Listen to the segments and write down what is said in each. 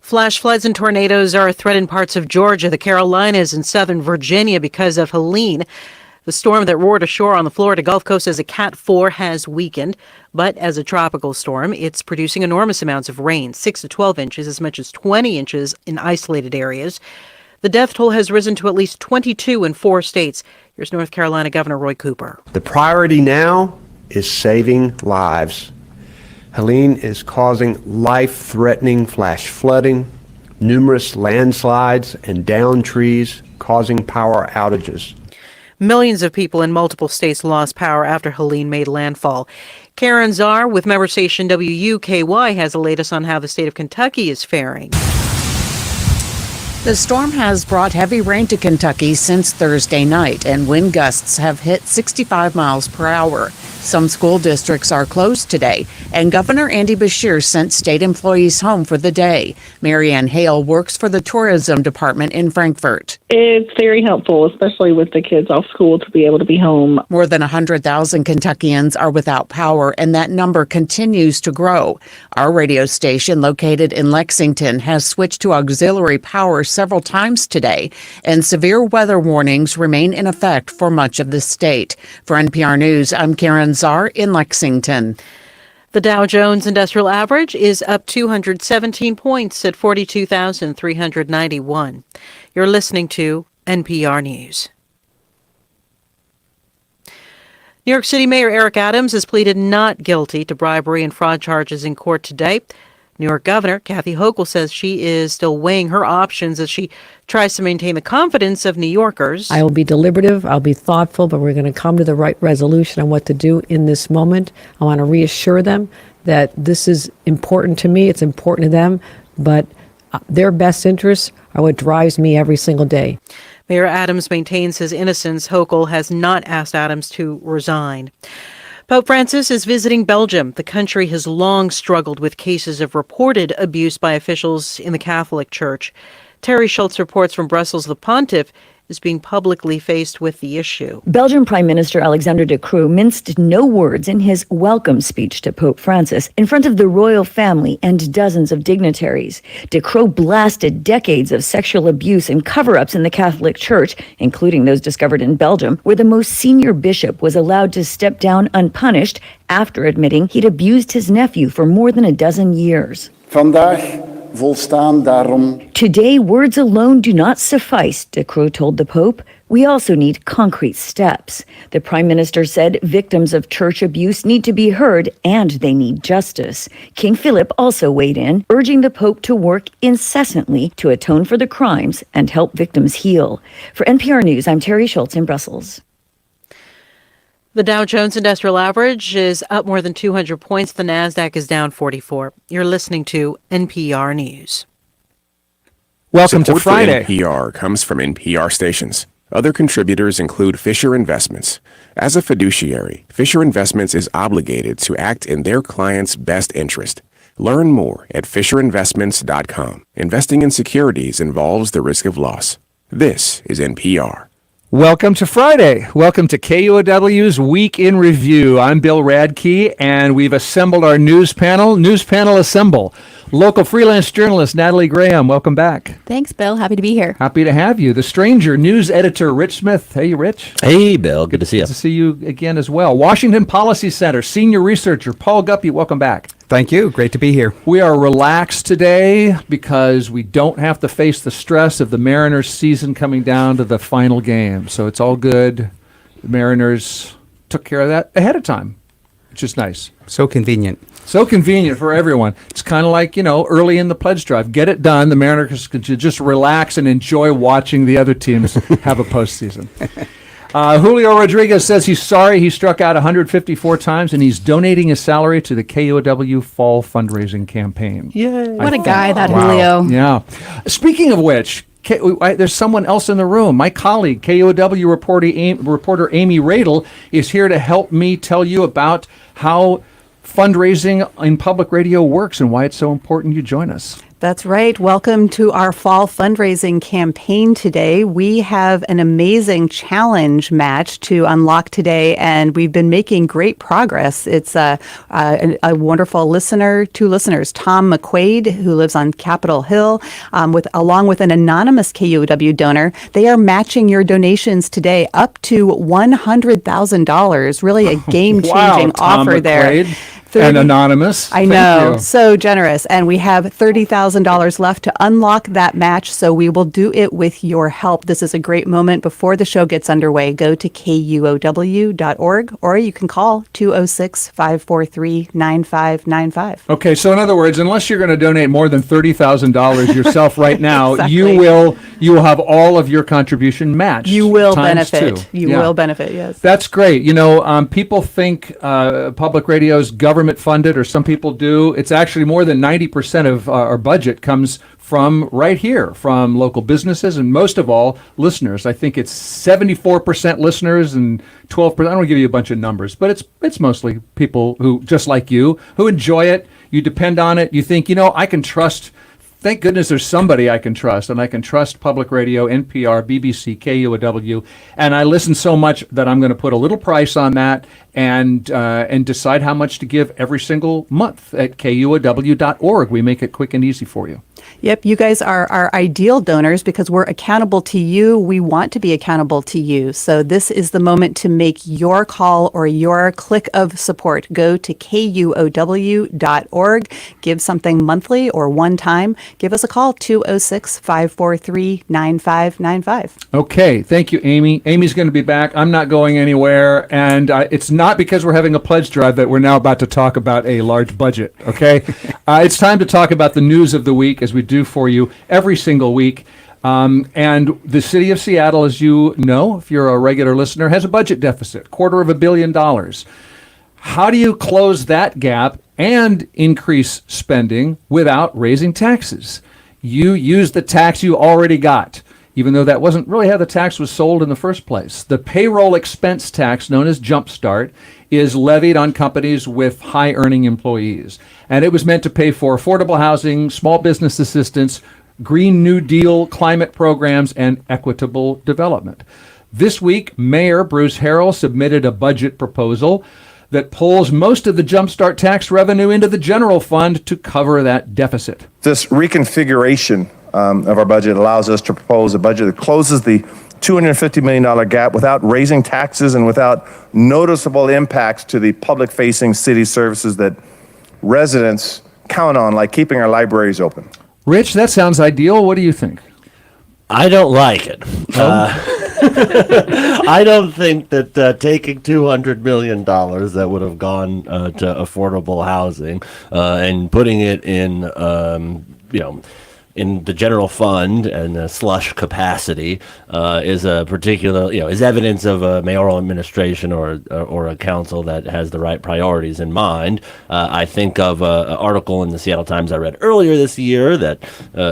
Flash floods and tornadoes are a threat in parts of Georgia, the Carolinas, and southern Virginia because of Helene. The storm that roared ashore on the Florida Gulf Coast as a Cat 4 has weakened, but as a tropical storm, it's producing enormous amounts of rain, 6 to 12 inches, as much as 20 inches in isolated areas. The death toll has risen to at least 22 in 4 states. Here's North Carolina Governor Roy Cooper. The priority now is saving lives. Helene is causing life-threatening flash flooding, numerous landslides, and downed trees, causing power outages. Millions of people in multiple states lost power after Helene made landfall. Karen Czar with member station WUKY has the latest on how the state of Kentucky is faring. The storm has brought heavy rain to Kentucky since Thursday night, and wind gusts have hit 65 miles per hour. Some school districts are closed today, and Governor Andy Beshear sent state employees home for the day. Marianne Hale works for the tourism department in Frankfort. It's very helpful, especially with the kids off school, to be able to be home. More than 100,000 Kentuckians are without power, and that number continues to grow. Our radio station, located in Lexington, has switched to auxiliary power several times today, and severe weather warnings remain in effect for much of the state. For NPR News, I'm Karen Czar in Lexington. The Dow Jones Industrial Average is up 217 points at 42,391. You're listening to NPR News. New York City Mayor Eric Adams has pleaded not guilty to bribery and fraud charges in court today. New York Governor Kathy Hochul says she is still weighing her options as she tries to maintain the confidence of New Yorkers. I will be deliberative, I'll be thoughtful, but we're going to come to the right resolution on what to do in this moment. I want to reassure them that this is important to me, it's important to them, but their best interests are what drives me every single day. Mayor Adams maintains his innocence. Hochul has not asked Adams to resign. Pope Francis is visiting Belgium. The country has long struggled with cases of reported abuse by officials in the Catholic Church. Terry Schultz reports from Brussels. The pontiff is being publicly faced with the issue. Belgian Prime Minister Alexander De Croo minced no words in his welcome speech to Pope Francis in front of the royal family and dozens of dignitaries. De Croo blasted decades of sexual abuse and cover-ups in the Catholic Church, including those discovered in Belgium, where the most senior bishop was allowed to step down unpunished after admitting he'd abused his nephew for more than a dozen years. Today, words alone do not suffice, De Croo told the Pope. We also need concrete steps. The Prime Minister said victims of church abuse need to be heard and they need justice. King Philip also weighed in, urging the Pope to work incessantly to atone for the crimes and help victims heal. For NPR News, I'm Terry Schultz in Brussels. The Dow Jones Industrial Average is up more than 200 points. The NASDAQ is down 44. You're listening to NPR News. Welcome to Friday. NPR comes from NPR stations. Other contributors include Fisher Investments. As a fiduciary, Fisher Investments is obligated to act in their client's best interest. Learn more at FisherInvestments.com. Investing in securities involves the risk of loss. This is NPR. Welcome to Friday. Welcome to KUOW's Week in Review. I'm Bill Radke, and we've assembled our news panel. News panel assemble. Local freelance journalist Natalie Graham, welcome back. Thanks, Bill. Happy to be here. Happy to have you. The Stranger news editor Rich Smith. Hey, Rich. Hey, Bill. Good to see you. Good to see you again as well. Washington Policy Center senior researcher Paul Guppy, welcome back. Thank you. Great to be here. We are relaxed today because we don't have to face the stress of the Mariners season coming down to the final game. So it's all good. The Mariners took care of that ahead of time, which is nice. So convenient. So convenient for everyone. It's kind of like, early in the pledge drive. Get it done. The Mariners can just relax and enjoy watching the other teams have a postseason. Julio Rodriguez says he's sorry he struck out 154 times, and he's donating his salary to the KUOW Fall Fundraising Campaign. Yay. What a guy, that Julio. Yeah. Speaking of which, there's someone else in the room. My colleague, KUOW reporter Amy Radel, is here to help me tell you about how fundraising in public radio works and why it's so important you join us. That's right. Welcome to our fall fundraising campaign today. We have an amazing challenge match to unlock today, and we've been making great progress. It's a wonderful two listeners, Tom McQuaid, who lives on Capitol Hill, along with an anonymous KUOW donor. They are matching your donations today up to $100,000. Really a game-changing Tom offer there. McQuaid and anonymous. I know, so generous. And we have $30,000 left to unlock that match, so we will do it with your help. This is a great moment before the show gets underway. Go to KUOW.org, or you can call 206-543-9595. Okay, so in other words, unless you're going to donate more than $30,000 yourself right now, Exactly. you will have all of your contribution matched. You will times benefit. two. You Yeah. will benefit, yes. That's great. People think public radio's government funded, or some people do. It's actually more than 90% of our budget comes from right here, from local businesses, and most of all, listeners. I think it's 74% listeners and 12%. I don't want to give you a bunch of numbers, but it's mostly people who, just like you, who enjoy it. You depend on it. You think, I can trust. Thank goodness there's somebody I can trust, and I can trust public radio, NPR, BBC, KUOW, and I listen so much that I'm going to put a little price on that and decide how much to give every single month at KUOW.org. We make it quick and easy for you. Yep, you guys are our ideal donors because we're accountable to you. We want to be accountable to you. So this is the moment to make your call or your click of support. Go to KUOW.org, give something monthly or one time. Give us a call, 206-543-9595. Okay, thank you, Amy. Amy's going to be back. I'm not going anywhere, and it's not because we're having a pledge drive that we're now about to talk about a large budget, okay? It's time to talk about the news of the week, as we do for you every single week. And the city of Seattle, as you know, if you're a regular listener, has a budget deficit, $250 million. How do you close that gap and increase spending without raising taxes? You use the tax you already got, even though that wasn't really how the tax was sold in the first place. The payroll expense tax, known as Jumpstart, is levied on companies with high-earning employees. And it was meant to pay for affordable housing, small business assistance, Green New Deal climate programs, and equitable development. This week, Mayor Bruce Harrell submitted a budget proposal that pulls most of the Jumpstart tax revenue into the general fund to cover that deficit. This reconfiguration of our budget allows us to propose a budget that closes the $250 million gap without raising taxes and without noticeable impacts to the public-facing city services that residents count on, like keeping our libraries open. Rich, that sounds ideal. What do you think? I don't like it. I don't think that taking $200 million that would have gone to affordable housing and putting it in, in the general fund and the slush capacity is a particular, is evidence of a mayoral administration or a council that has the right priorities in mind. I think of an article in the Seattle Times I read earlier this year that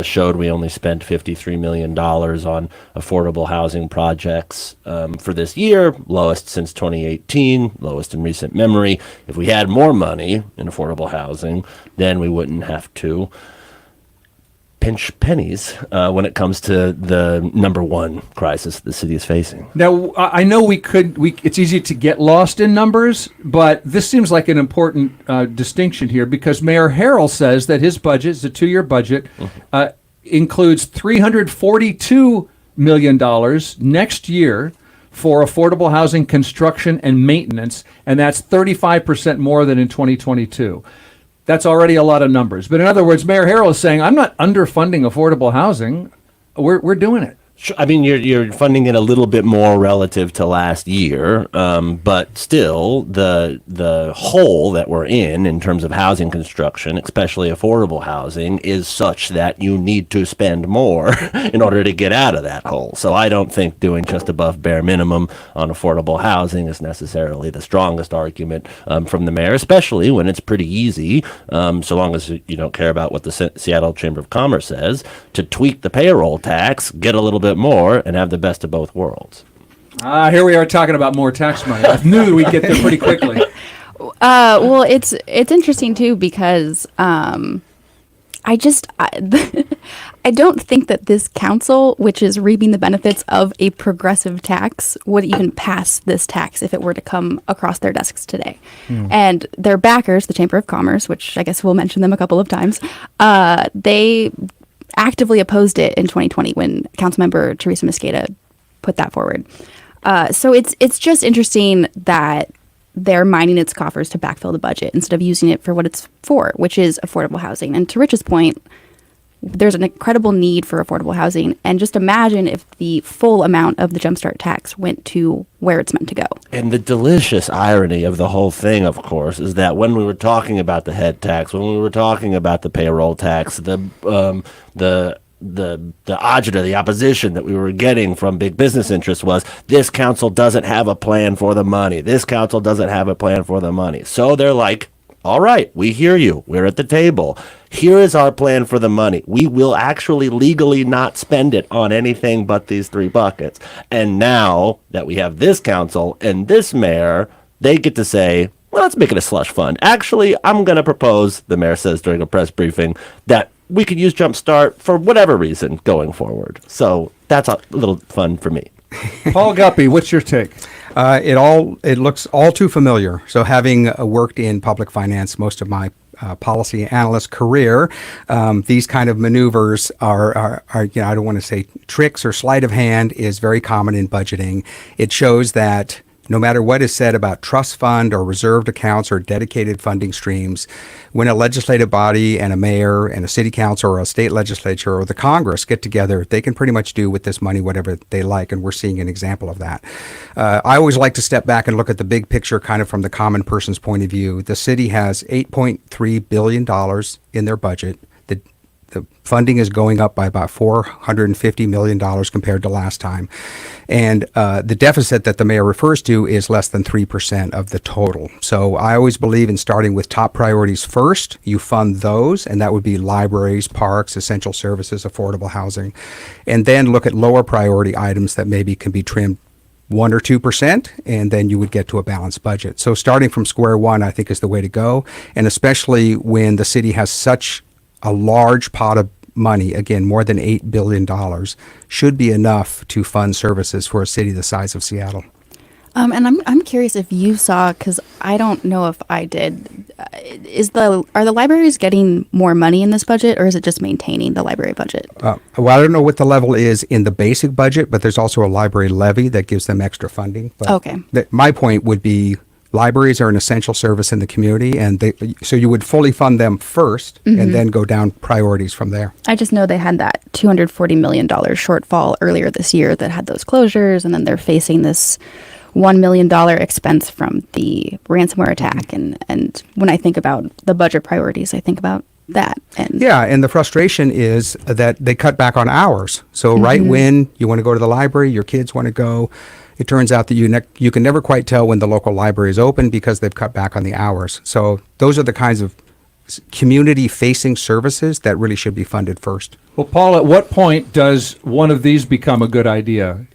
showed we only spent $53 million on affordable housing projects for this year, lowest since 2018, lowest in recent memory. If we had more money in affordable housing, then we wouldn't have to pinch pennies when it comes to the number one crisis the city is facing. Now, I know it's easy to get lost in numbers, but this seems like an important distinction here because Mayor Harrell says that his budget is a 2-year budget, includes $342 million next year for affordable housing construction and maintenance, and that's 35% more than in 2022. That's already a lot of numbers. But in other words, Mayor Harrell is saying, I'm not underfunding affordable housing. We're doing it. Sure. I mean, you're funding it a little bit more relative to last year, but still, the hole that we're in terms of housing construction, especially affordable housing, is such that you need to spend more in order to get out of that hole. So I don't think doing just above bare minimum on affordable housing is necessarily the strongest argument from the mayor, especially when it's pretty easy, so long as you don't care about what the Seattle Chamber of Commerce says, to tweak the payroll tax, get a little bit more, and have the best of both worlds. Here we are talking about more tax money. I knew that we'd get there pretty quickly. Well, it's interesting too because I don't think that this council, which is reaping the benefits of a progressive tax, would even pass this tax if it were to come across their desks today. And their backers, the Chamber of Commerce, which I guess we'll mention them a couple of times, they actively opposed it in 2020 when Councilmember Teresa Mosqueda put that forward. So it's just interesting that they're mining its coffers to backfill the budget instead of using it for what it's for, which is affordable housing. And to Rich's point, there's an incredible need for affordable housing. And just imagine if the full amount of the Jumpstart tax went to where it's meant to go. And the delicious irony of the whole thing, of course, is that when we were talking about the head tax, when we were talking about the payroll tax, the agita, the opposition that we were getting from big business interests was, this council doesn't have a plan for the money. This council doesn't have a plan for the money. So they're like, all right, we hear you. We're at the table. Here is our plan for the money. We will actually legally not spend it on anything but these three buckets. And now that we have this council and this mayor, they get to say, well, let's make it a slush fund. Actually, I'm going to propose, the mayor says during a press briefing, that we could use Jumpstart for whatever reason going forward. So that's a little fun for me. Paul Guppy, what's your take? It looks all too familiar. So having worked in public finance most of my policy analyst career, these kind of maneuvers are I don't want to say tricks or sleight of hand, is very common in budgeting. It shows that no matter what is said about trust fund or reserved accounts or dedicated funding streams, when a legislative body and a mayor and a city council or a state legislature or the Congress get together, they can pretty much do with this money whatever they like, and we're seeing an example of that. I always like to step back and look at the big picture kind of from the common person's point of view. The city has $8.3 billion in their budget. The funding is going up by about $450 million compared to last time. And the deficit that the mayor refers to is less than 3% of the total. So I always believe in starting with top priorities first. You fund those, and that would be libraries, parks, essential services, affordable housing. And then look at lower priority items that maybe can be trimmed 1 or 2%, and then you would get to a balanced budget. So starting from square one, I think, is the way to go. And especially when the city has such a large pot of money, again, more than $8 billion, should be enough to fund services for a city the size of Seattle. And I'm curious if you saw, because I don't know if I did, are the libraries getting more money in this budget, or is it just maintaining the library budget? Well, I don't know what the level is in the basic budget, but there's also a library levy that gives them extra funding. But okay. My point would be, libraries are an essential service in the community, and so you would fully fund them first, and then go down priorities from there. I just know they had that $240 million shortfall earlier this year that had those closures, and then they're facing this $1 million expense from the ransomware attack. And when I think about the budget priorities, I think about that. And the frustration is that they cut back on hours. So right when you want to go to the library, your kids want to go, it turns out that you can never quite tell when the local library is open because they've cut back on the hours. So those are the kinds of community-facing services that really should be funded first. Well, Paul, at what point does one of these become a good idea?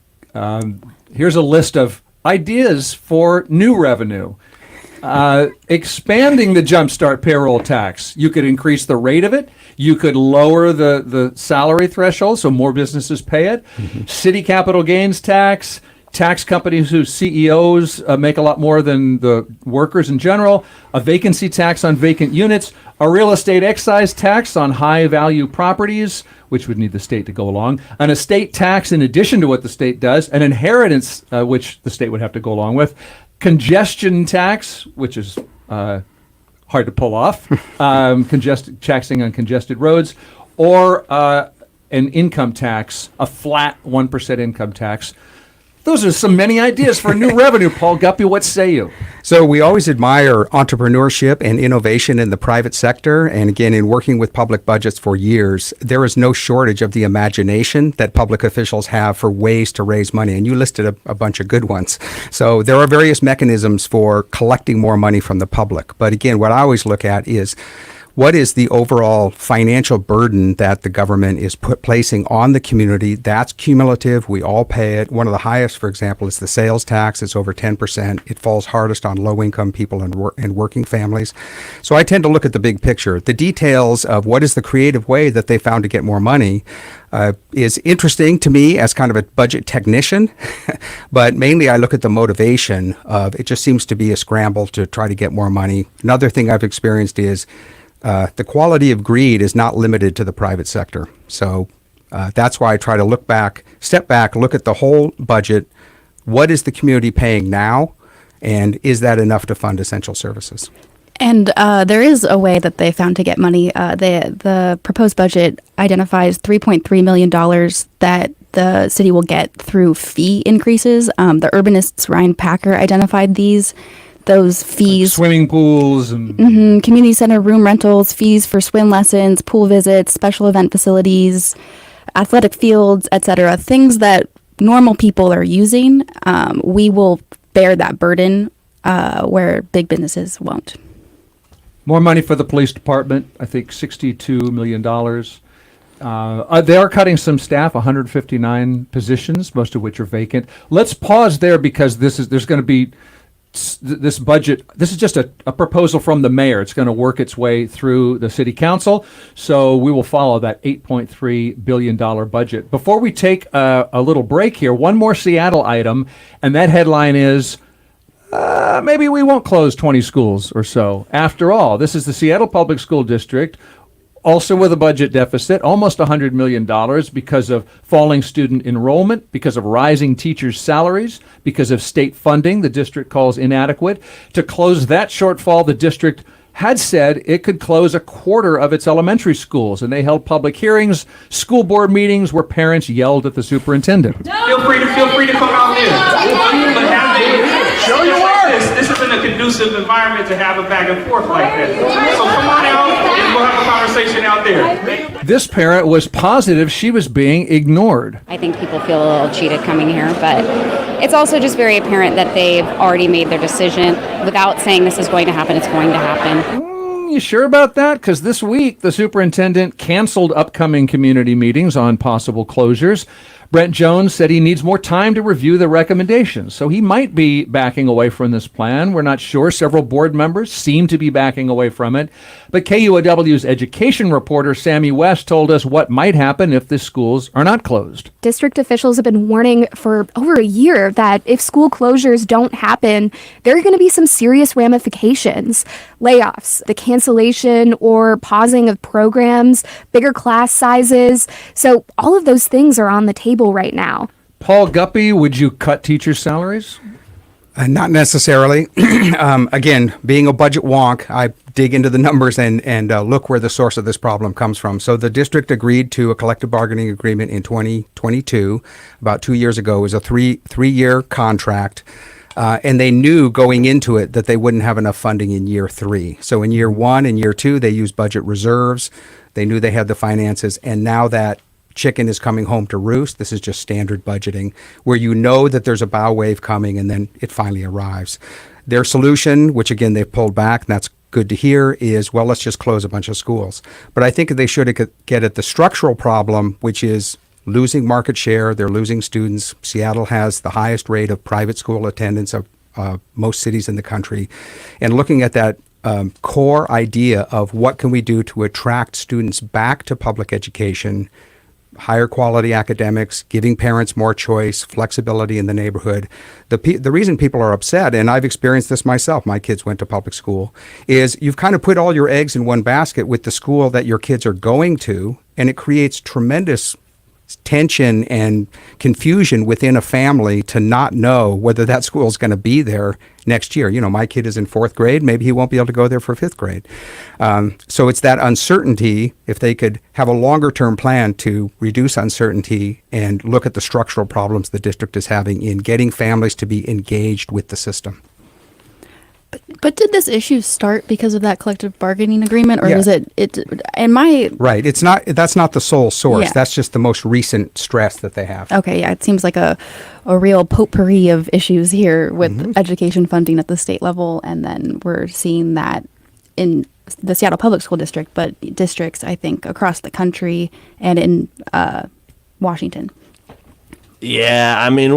Here's a list of ideas for new revenue. Expanding the Jumpstart payroll tax. You could increase the rate of it. You could lower the salary threshold so more businesses pay it. City capital gains tax. Tax companies whose CEOs make a lot more than the workers in general, a vacancy tax on vacant units, a real estate excise tax on high-value properties, which would need the state to go along, an estate tax in addition to what the state does, an inheritance, which the state would have to go along with, congestion tax, which is hard to pull off, taxing on congested roads, or an income tax, a flat 1% income tax. Those are many ideas for new revenue, Paul Guppy. What say you? So we always admire entrepreneurship and innovation in the private sector. And again, in working with public budgets for years, there is no shortage of the imagination that public officials have for ways to raise money. And you listed a bunch of good ones. So there are various mechanisms for collecting more money from the public. But again, what I always look at is, what is the overall financial burden that the government is placing on the community? That's cumulative. We all pay it. One of the highest, for example, is the sales tax. It's over 10%. It falls hardest on low-income people and working families. So I tend to look at the big picture. The details of what is the creative way that they found to get more money is interesting to me as kind of a budget technician, but mainly I look at the motivation of it just seems to be a scramble to try to get more money. Another thing I've experienced is the quality of greed is not limited to the private sector. So that's why I try to step back, look at the whole budget. What is the community paying now? And is that enough to fund essential services? And there is a way that they found to get money. The proposed budget identifies $3.3 million that the city will get through fee increases. The urbanists Ryan Packer identified those fees. Like swimming pools and Community center room rentals, fees for swim lessons, pool visits, special event facilities, athletic fields, etc. Things that normal people are using. We will bear that burden where big businesses won't. more money for the police department. I think $62 million. They are cutting some staff, 159 positions, most of which are vacant. Let's pause there because there's going to be this budget. This is just a proposal from the mayor. It's going to work its way through the city council. So we will follow that $8.3 billion budget. Before we take a little break here, one more Seattle item, and that headline is maybe we won't close 20 schools or so. After all, this is the Seattle Public School District, also with a budget deficit, almost $100 million because of falling student enrollment, because of rising teachers' salaries, because of state funding the district calls inadequate. To close that shortfall, the district had said it could close a quarter of its elementary schools, and they held public hearings, school board meetings where parents yelled at the superintendent. Feel free to come out here. But show your work. This isn't a conducive environment to have a back and forth like that. So come on out and we'll have a conversation out there. This parent was positive she was being ignored. I think people feel a little cheated coming here, but it's also just very apparent that they've already made their decision. Without saying this is going to happen, it's going to happen. You sure about that? Because this week, the superintendent canceled upcoming community meetings on possible closures. Brent Jones said he needs more time to review the recommendations, so he might be backing away from this plan. We're not sure. Several board members seem to be backing away from it. But KUOW's education reporter Sammy West told us what might happen if the schools are not closed. District officials have been warning for over a year that if school closures don't happen, there are going to be some serious ramifications. Layoffs, the cancellation or pausing of programs, bigger class sizes. So all of those things are on the table right now. Paul Guppy, would you cut teachers' salaries? Not necessarily. Again, being a budget wonk, I dig into the numbers and look where the source of this problem comes from. So the district agreed to a collective bargaining agreement in 2022, about 2 years ago. It was a three-year contract. And they knew going into it that they wouldn't have enough funding in year 3. So in year 1 and year 2, they used budget reserves. They knew they had the finances. And now that chicken is coming home to roost, this is just standard budgeting, where you know that there's a bow wave coming and then it finally arrives. Their solution, which again they've pulled back, and that's good to hear, is, well, let's just close a bunch of schools. But I think they should get at the structural problem, which is losing market share. They're losing students. Seattle has the highest rate of private school attendance of most cities in the country. And looking at that core idea of what can we do to attract students back to public education, higher quality academics, giving parents more choice, flexibility in the neighborhood. The reason people are upset, and I've experienced this myself, my kids went to public school, is you've kind of put all your eggs in one basket with the school that your kids are going to, and it creates tremendous tension and confusion within a family to not know whether that school is going to be there next year. You know, my kid is in 4th grade. Maybe he won't be able to go there for 5th grade. So it's that uncertainty. If they could have a longer term plan to reduce uncertainty and look at the structural problems the district is having in getting families to be engaged with the system. But did this issue start because of that collective bargaining agreement, or Yeah. was it? Am I Right. It's not. That's not the sole source. Yeah. That's just the most recent stress that they have. okay? Yeah, it seems like a real potpourri of issues here with education funding at the state level, and then we're seeing that in the Seattle Public School District, but districts, I think, across the country and in Washington. Yeah, I mean,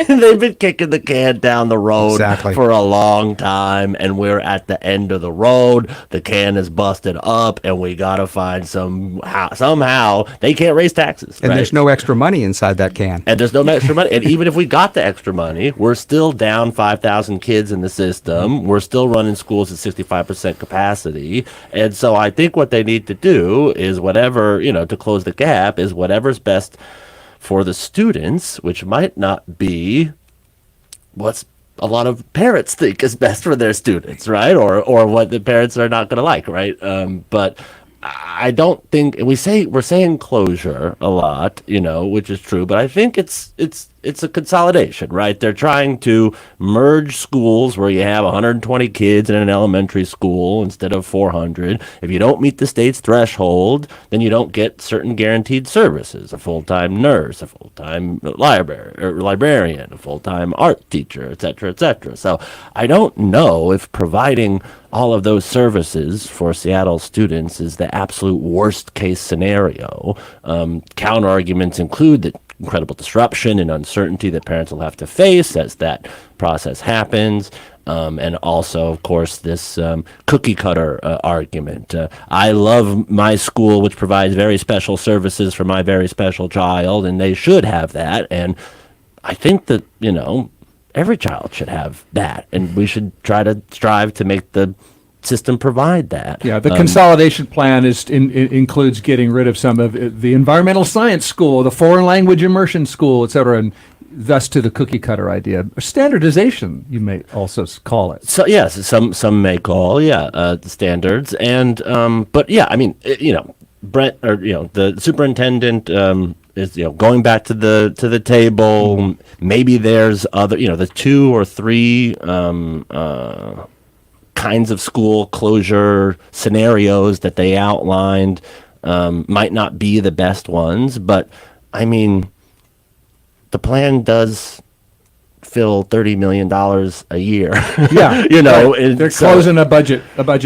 they've been kicking the can down the road for a long time, and we're at the end of the road. The can is busted up, and we got to find somehow they can't raise taxes. And right? there's no extra money inside that can. And there's no extra money. And even if we got the extra money, we're still down 5,000 kids in the system. We're still running schools at 65% capacity. And so I think what they need to do is whatever, to close the gap is whatever's best for the students, which might not be what's a lot of parents think is best for their students, right? Or what the parents are not going to like, right? But I don't think we're saying closure a lot, which is true, but I think it's a consolidation, right? They're trying to merge schools where you have 120 kids in an elementary school instead of 400. If you don't meet the state's threshold, then you don't get certain guaranteed services, a full-time nurse, a full-time librarian, a full-time art teacher, et cetera, et cetera. So I don't know if providing all of those services for Seattle students is the absolute worst case scenario. Counter arguments include that incredible disruption and uncertainty that parents will have to face as that process happens. And also, of course, this cookie cutter argument. I love my school, which provides very special services for my very special child, and they should have that. And I think that, every child should have that. And we should try to strive to make the system provide that. Yeah, the consolidation plan includes getting rid of some of the environmental science school, the foreign language immersion school, et cetera, and thus to the cookie cutter idea. Standardization, you may also call it. So yes, some may call standards, and but yeah, I mean, Brent or the superintendent is going back to the table. Maybe there's other the 2 or 3 kinds of school closure scenarios that they outlined might not be the best ones, but I mean, the plan does fill $30 million a year. Yeah, they're so, closing a budget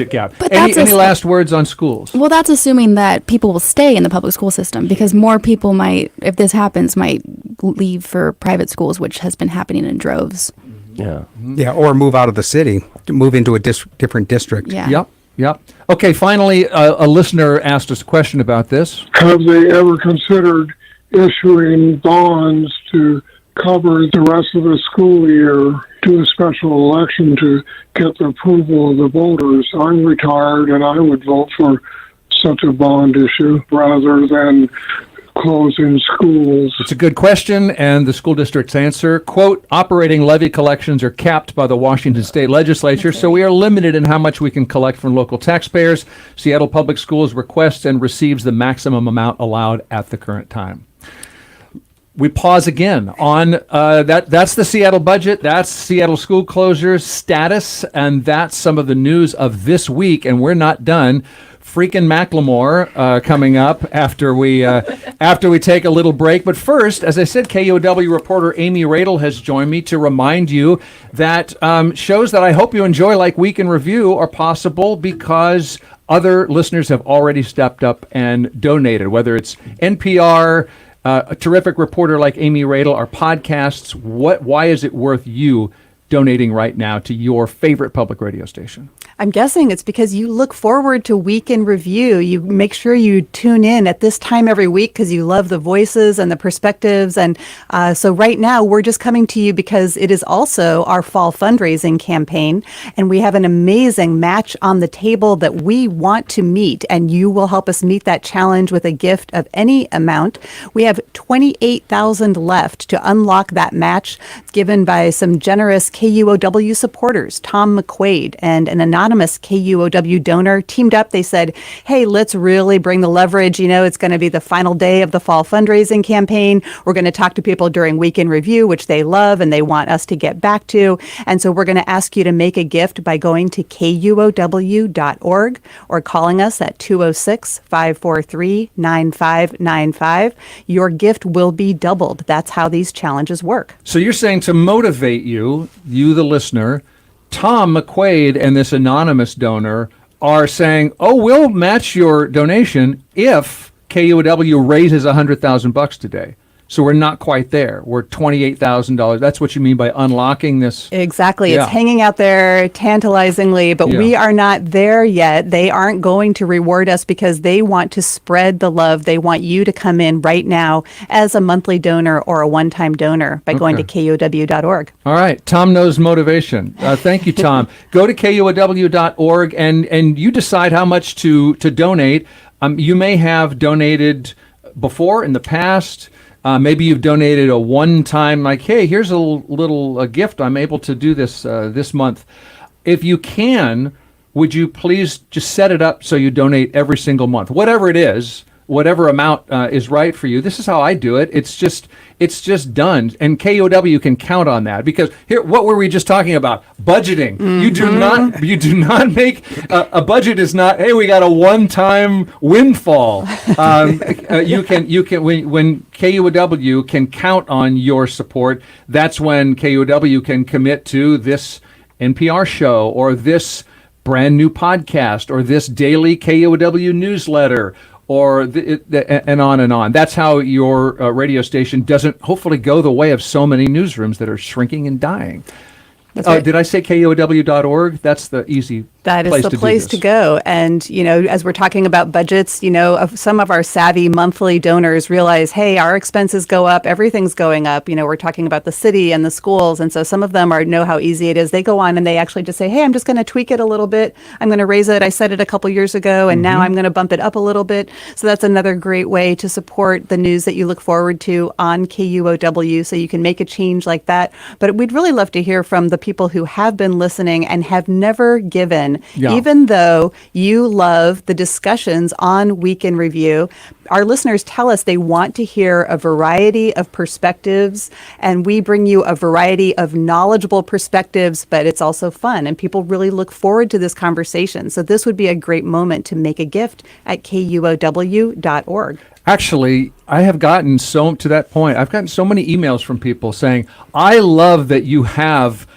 gap. But any last words on schools? Well, that's assuming that people will stay in the public school system, because more people might, if this happens, might leave for private schools, which has been happening in droves. Yeah, or move out of the city, move into a different district. Yeah. Yep. Okay, finally, a listener asked us a question about this. Have they ever considered issuing bonds to cover the rest of the school year, do a special election to get the approval of the voters? I'm retired, and I would vote for such a bond issue rather than closing schools. It's a good question, and the school district's answer, quote, operating levy collections are capped by the Washington State Legislature, so we are limited in how much we can collect from local taxpayers. Seattle Public Schools requests and receives the maximum amount allowed at the current time. We pause again on that's the Seattle budget, that's Seattle school closures status, and that's some of the news of this week, and we're not done. Freaking Macklemore coming up after we take a little break. But first, as I said, KUOW reporter Amy Radel has joined me to remind you that shows that I hope you enjoy, like Week in Review, are possible because other listeners have already stepped up and donated, whether it's NPR, a terrific reporter like Amy Radel, our podcasts. Why is it worth you donating right now to your favorite public radio station? I'm guessing it's because you look forward to Week in Review. You make sure you tune in at this time every week because you love the voices and the perspectives. And so right now we're just coming to you because it is also our fall fundraising campaign. And we have an amazing match on the table that we want to meet. And you will help us meet that challenge with a gift of any amount. We have $28,000 left to unlock that match, given by some generous KUOW supporters. Tom McQuaid and an anonymous KUOW donor teamed up. They said, hey, let's really bring the leverage. It's going to be the final day of the fall fundraising campaign. We're going to talk to people during Week in Review, which they love and they want us to get back to. And so we're going to ask you to make a gift by going to KUOW.org or calling us at 206-543-9595. Your gift will be doubled. That's how these challenges work. So you're saying to motivate you, the listener, Tom McQuaid and this anonymous donor are saying, "Oh, we'll match your donation if KUOW raises $100,000 today." So we're not quite there. We're $28,000. That's what you mean by unlocking this. Exactly. Yeah. It's hanging out there tantalizingly, but we are not there yet. They aren't going to reward us because they want to spread the love. They want you to come in right now as a monthly donor or a one-time donor by going to KUOW.org. All right. Tom knows motivation. Thank you, Tom. Go to KUOW.org and you decide how much to donate. You may have donated before in the past. Maybe you've donated a one-time, like, hey, here's a little gift. I'm able to do this this month. If you can, would you please just set it up so you donate every single month, whatever it is, whatever amount is right for you. This is how I do it. It's just done, and KUOW can count on that because here, what were we just talking about? Budgeting. Mm-hmm. You do not make a budget is not. Hey, we got a one-time windfall. You can when KUOW can count on your support. That's when KUOW can commit to this NPR show or this brand new podcast or this daily KUOW newsletter. Or and on and on. That's how your radio station doesn't hopefully go the way of so many newsrooms that are shrinking and dying. That's right. Did I say KUOW.org? That's the easy That is place the to do place this. to go. And, as we're talking about budgets, some of our savvy monthly donors realize, hey, our expenses go up, everything's going up. We're talking about the city and the schools. And so some of them know how easy it is. They go on and they actually just say, hey, I'm just going to tweak it a little bit. I'm going to raise it. I said it a couple years ago, and now I'm going to bump it up a little bit. So that's another great way to support the news that you look forward to on KUOW, so you can make a change like that. But we'd really love to hear from the people who have been listening and have never given. Yeah. Even though you love the discussions on Week in Review, our listeners tell us they want to hear a variety of perspectives, and we bring you a variety of knowledgeable perspectives, but it's also fun, and people really look forward to this conversation. So this would be a great moment to make a gift at KUOW.org. Actually, I have gotten to that point. I've gotten so many emails from people saying, I love that you have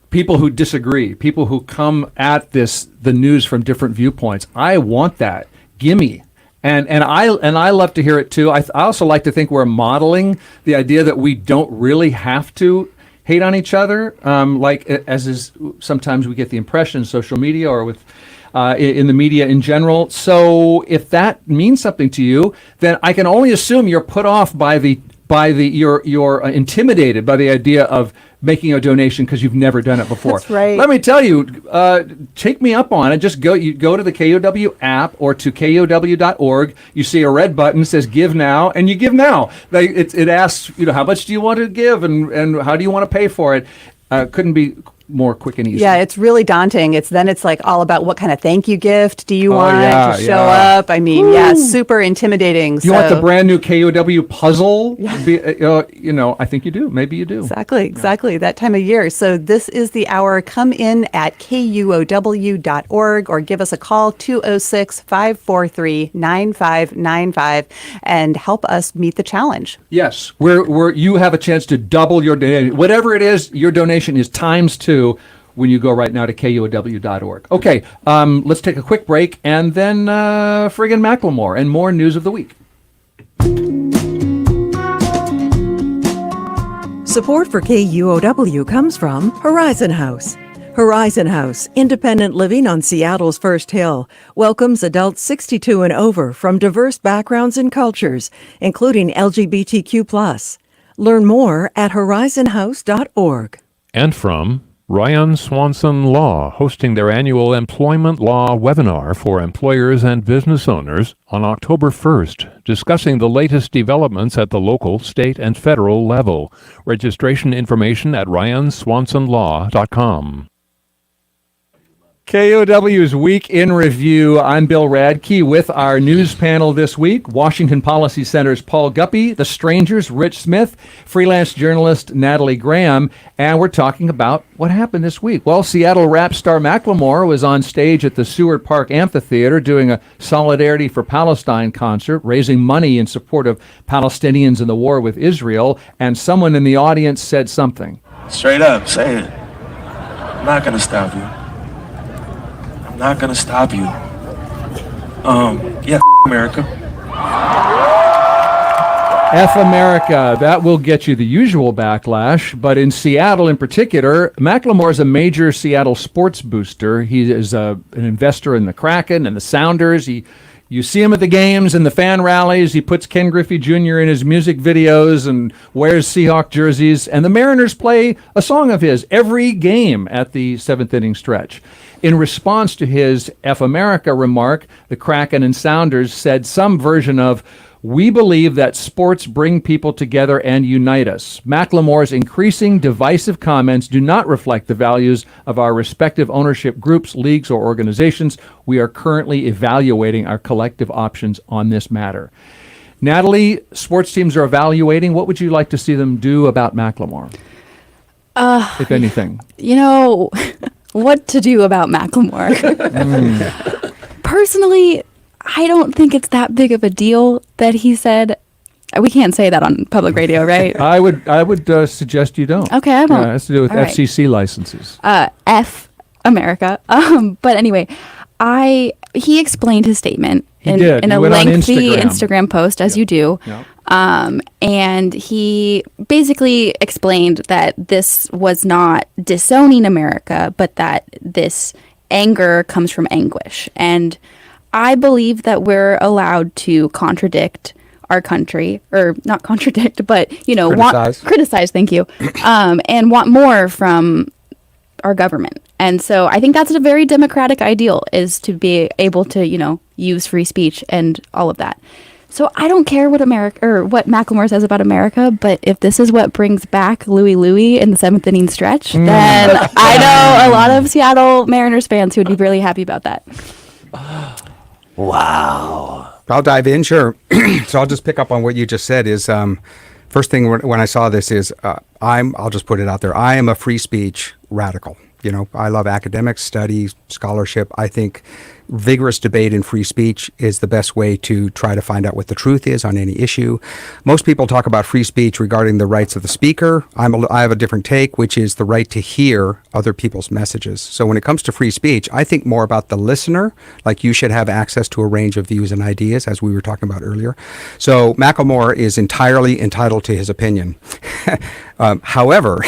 people who disagree, people who come at the news from different viewpoints. I want that. Gimme. And I love to hear it too. I also like to think we're modeling the idea that we don't really have to hate on each other, as is sometimes we get the impression in social media or with in the media in general. So if that means something to you, then I can only assume you're put off you're intimidated by the idea of making a donation because you've never done it before. That's right. Let me tell you, take me up on it. Just go to the KUOW app or to KUOW.org. You see a red button that says Give Now, and you give now. It asks, how much do you want to give and how do you want to pay for it? Couldn't be more quick and easy. Yeah, it's really daunting. It's like all about what kind of thank you gift do you want to show up. I mean, super intimidating. You want the brand new KUOW puzzle? I think you do. Maybe you do. Exactly. That time of year. So this is the hour. Come in at KUOW.org or give us a call, 206-543-9595, and help us meet the challenge. Yes, you have a chance to double your donation. Whatever it is, your donation is ×2 when you go right now to KUOW.org. Okay, let's take a quick break and then friggin' Macklemore and more news of the week. Support for KUOW comes from Horizon House. Horizon House, independent living on Seattle's First Hill, welcomes adults 62 and over from diverse backgrounds and cultures, including LGBTQ+. Learn more at horizonhouse.org. And from Ryan Swanson Law, hosting their annual employment law webinar for employers and business owners on October 1st, discussing the latest developments at the local, state, and federal level. Registration information at ryanswansonlaw.com. KUOW's Week in Review. I'm Bill Radke with our news panel this week. Washington Policy Center's Paul Guppy, The Strangers, Rich Smith, freelance journalist Natalie Graham, and we're talking about what happened this week. Well, Seattle rap star Macklemore was on stage at the Seward Park Amphitheater doing a Solidarity for Palestine concert, raising money in support of Palestinians in the war with Israel, and someone in the audience said something. Straight up, say it. I'm not going to stop you. I'm not gonna stop you. America. F America, that will get you the usual backlash, but in Seattle in particular, Macklemore is a major Seattle sports booster. He is an investor in the Kraken and the Sounders. You see him at the games and the fan rallies. He puts Ken Griffey Jr. in his music videos and wears Seahawk jerseys, and the Mariners play a song of his every game at the seventh inning stretch. In response to his F America remark, the Kraken and Sounders said some version of, "We believe that sports bring people together and unite us. Macklemore's increasing divisive comments do not reflect the values of our respective ownership groups, leagues, or organizations. We are currently evaluating our collective options on this matter." Natalie, sports teams are evaluating. What would you like to see them do about Macklemore, if anything? You know, what to do about Macklemore. Personally, I don't think it's that big of a deal that he said. We can't say that on public radio, right? I would suggest you don't. Okay, I won't. It has to do with All right. FCC licenses. F America. But anyway, he explained his statement in a went on lengthy Instagram. Instagram post, as you do. Yep. And he basically explained that this was not disowning America, but that this anger comes from anguish. And I believe that we're allowed to contradict our country, or not contradict, but, criticize, thank you, and want more from our government. And so I think that's a very democratic ideal, is to be able to, use free speech and all of that. So I don't care what what Macklemore says about America, but if this is what brings back Louie in the seventh inning stretch, then I know a lot of Seattle Mariners fans who would be really happy about that. Wow. I'll dive in, sure. So I'll just pick up on what you just said is, first thing when I saw this is, I'll just put it out there. I am a free speech radical. I love academics, study, scholarship. I think vigorous debate and free speech is the best way to try to find out what the truth is on any issue. Most people talk about free speech regarding the rights of the speaker. I have a different take, which is the right to hear other people's messages. So when it comes to free speech, I think more about the listener, like you should have access to a range of views and ideas, as we were talking about earlier. So Macklemore is entirely entitled to his opinion. However,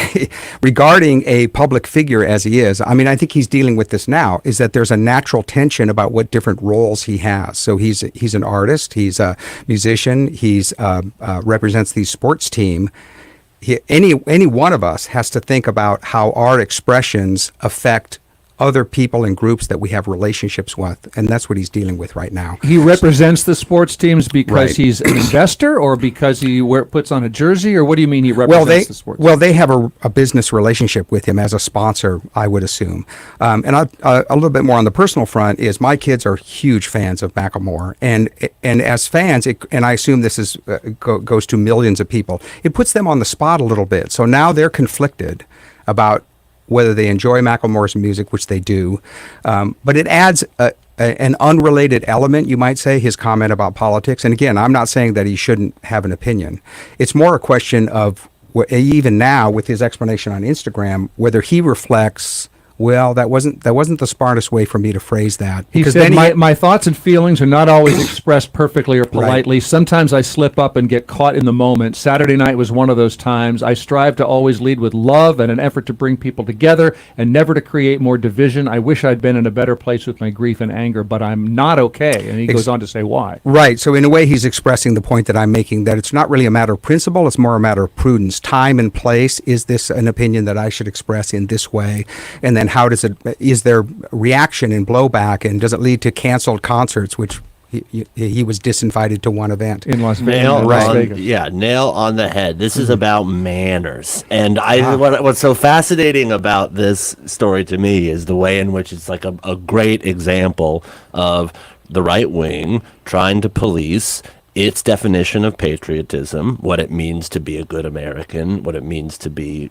regarding a public figure as he is, I think he's dealing with this now, is that there's a natural tension about what different roles he has. So he's an artist, he's a musician, he's represents the sports team. Any one of us has to think about how our expressions affect other people and groups that we have relationships with, and that's what he's dealing with right now. He represents the sports teams because Right. he's an investor, or because he puts on a jersey, or what do you mean he represents the sports? Well, they have a business relationship with him as a sponsor, I would assume. And a little bit more on the personal front is my kids are huge fans of Macklemore, and as fans, and I assume this is goes to millions of people. It puts them on the spot a little bit. So now they're conflicted about whether they enjoy Macklemore's music, which they do, but it adds an unrelated element, you might say, his comment about politics. And again, I'm not saying that he shouldn't have an opinion. It's more a question of, even now with his explanation on Instagram, whether he reflects, well, that wasn't the smartest way for me to phrase that. He said, my thoughts and feelings are not always expressed perfectly or politely. Right. Sometimes I slip up and get caught in the moment. Saturday night was one of those times. I strive to always lead with love and an effort to bring people together and never to create more division. I wish I'd been in a better place with my grief and anger, but I'm not okay. And he goes on to say why. Right. So in a way, he's expressing the point that I'm making, that it's not really a matter of principle. It's more a matter of prudence. Time and place. Is this an opinion that I should express in this way? And then how is there reaction and blowback, and does it lead to canceled concerts, which he was disinvited to one event in Las Vegas. Nail on the head. This is about manners. And what's so fascinating about this story to me is the way in which it's like a great example of the right wing trying to police its definition of patriotism, what it means to be a good American, what it means to be,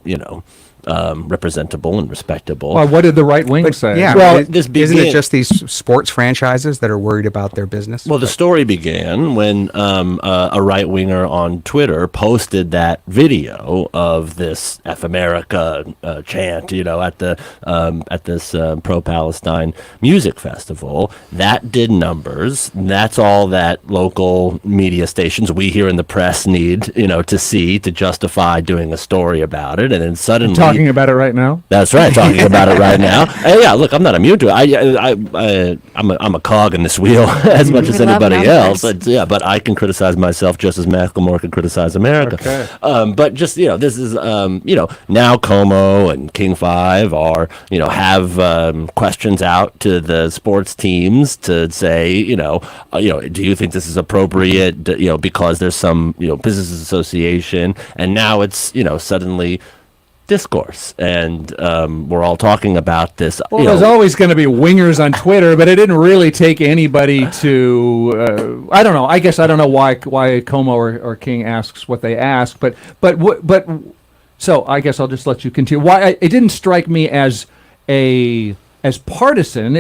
representable and respectable. Well, what did the right wing say? Yeah, Well, isn't it just these sports franchises that are worried about their business? Well, the story began when a right winger on Twitter posted that video of this "F America" chant, at this pro-Palestine music festival. That did numbers. That's all that local media stations, we here in the press, need to see to justify doing a story about it. And then suddenly, Talking about it right now. that's right, talking about it right now. And yeah, look, I'm not immune to it. I'm a cog in this wheel as much as We love anybody else. numbers. But I can criticize myself just as Macklemore can criticize America. Okay. But just this is now Como and King 5 are have questions out to the sports teams to say do you think this is appropriate because there's some business association, and now it's suddenly discourse, and we're all talking about this. Well, there's always going to be wingers on Twitter, but it didn't really take anybody to. I don't know. I guess I don't know why Como or King asks what they ask, but so I guess I'll just let you continue. Why it didn't strike me as partisan.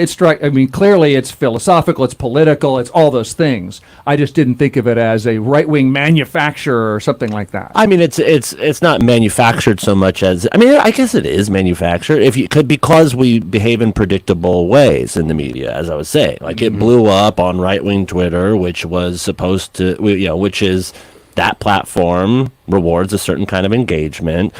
Clearly it's philosophical, it's political, it's all those things. I just didn't think of it as a right-wing manufacturer or something like that. I mean, it's not manufactured so much as I guess it is manufactured because we behave in predictable ways in the media, as I was saying. Like it blew up on right-wing Twitter, which was supposed to, which is that platform rewards a certain kind of engagement.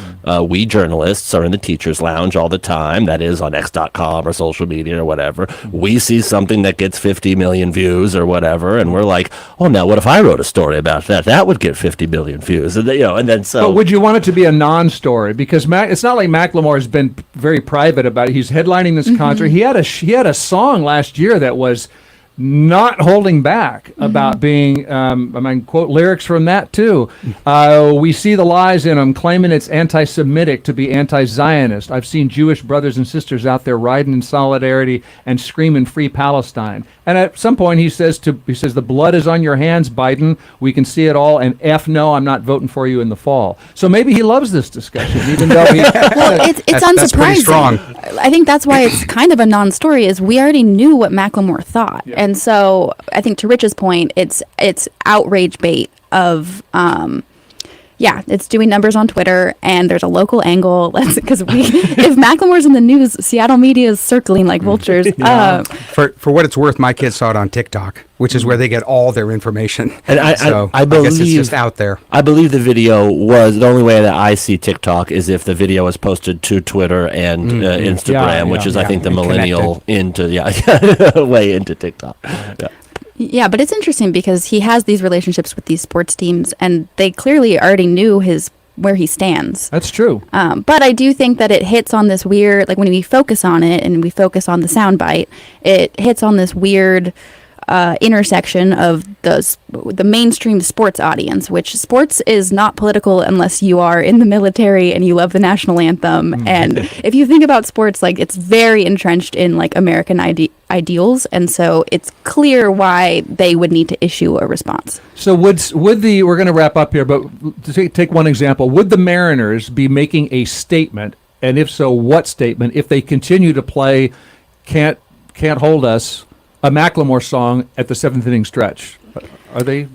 We journalists are in the teacher's lounge all the time. That is on X.com or social media or whatever. We see something that gets 50 million views or whatever, and we're like, oh, now what if I wrote a story about that? That would get 50 million views. And then so. But would you want it to be a non-story? Because it's not like Macklemore has been very private about it. He's headlining this concert. He had a song last year that was not holding back about being, quote lyrics from that too. We see the lies in them, claiming it's anti-Semitic to be anti-Zionist. I've seen Jewish brothers and sisters out there riding in solidarity and screaming "Free Palestine." And at some point he says, the blood is on your hands, Biden. We can see it all. And F no, I'm not voting for you in the fall. So maybe he loves this discussion, even though he. Well, it's unsurprising. That's pretty strong. I think that's why it's kind of a non-story. Is we already knew what Macklemore thought, and so I think to Rich's point, it's outrage bait of. It's doing numbers on Twitter, and there's a local angle. Because if Macklemore's in the news, Seattle media is circling like vultures. For what it's worth, my kids saw it on TikTok, which is where they get all their information. And I believe guess it's just out there. I believe the video was the only way that I see TikTok is if the video was posted to Twitter and Instagram, which is I think the millennial way into TikTok. Yeah. Yeah, but it's interesting because he has these relationships with these sports teams, and they clearly already knew where he stands. That's true. But I do think that it hits on this weird, like when we focus on it and we focus on the soundbite, it hits on this weird intersection of the mainstream sports audience, which sports is not political unless you are in the military and you love the national anthem. And if you think about sports, like it's very entrenched in like American ideals, and so it's clear why they would need to issue a response. So we're going to wrap up here, but to take one example, would the Mariners be making a statement, and if so, what statement, if they continue to play Can't Hold Us, a Macklemore song at the seventh inning stretch? Are they?